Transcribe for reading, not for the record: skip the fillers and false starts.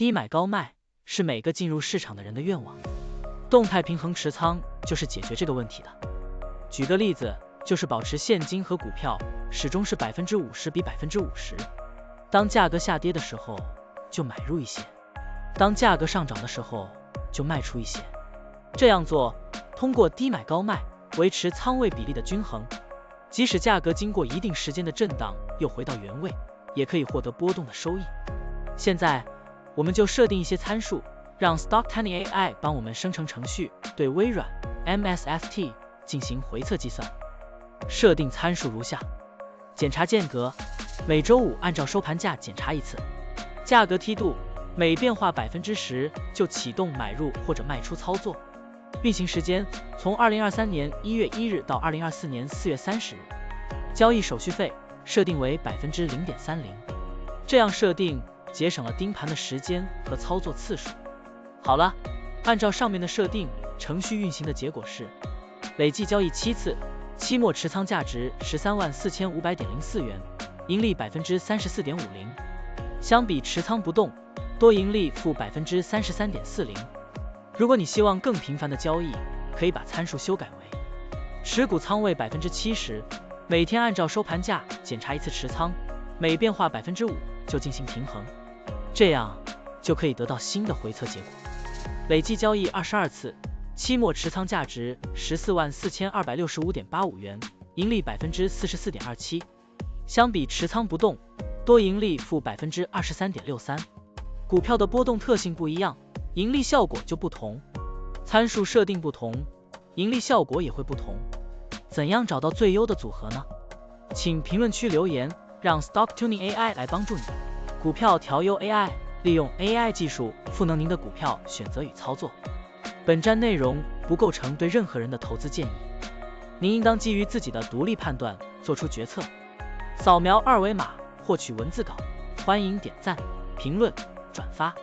低买高卖是每个进入市场的人的愿望，动态平衡持仓就是解决这个问题的。举个例子，就是保持现金和股票始终是50%比50%，当价格下跌的时候就买入一些，当价格上涨的时候就卖出一些。这样做，通过低买高卖维持仓位比例的均衡，即使价格经过一定时间的震荡又回到原位，也可以获得波动的收益。现在我们就设定一些参数，让 Stocktiny AI 帮我们生成程序，对微软 MSFT 进行回测计算。设定参数如下：检查间隔，每周五按照收盘价检查一次；价格梯度，每变化10%就启动买入或者卖出操作；运行时间从2023年1月1日到2024年4月30日；交易手续费设定为0.30%。这样设定节省了盯盘的时间和操作次数。好了，按照上面的设定，程序运行的结果是累计交易7次，期末持仓价值134500.04元，盈利34.50%，相比持仓不动，多盈利负33.40%。如果你希望更频繁的交易，可以把参数修改为持股仓位70%，每天按照收盘价检查一次持仓，每变化5%就进行平衡，这样就可以得到新的回测结果。累计交易22次，期末持仓价值144265.85元，盈利44.27%，相比持仓不动，多盈利负23.63%。股票的波动特性不一样，盈利效果就不同，参数设定不同，盈利效果也会不同。怎样找到最优的组合呢？请评论区留言，让 Stocktiny AI 来帮助你。股票调优 AI， 利用 AI 技术赋能您的股票选择与操作。本站内容不构成对任何人的投资建议，您应当基于自己的独立判断做出决策。扫描二维码获取文字稿，欢迎点赞、评论、转发。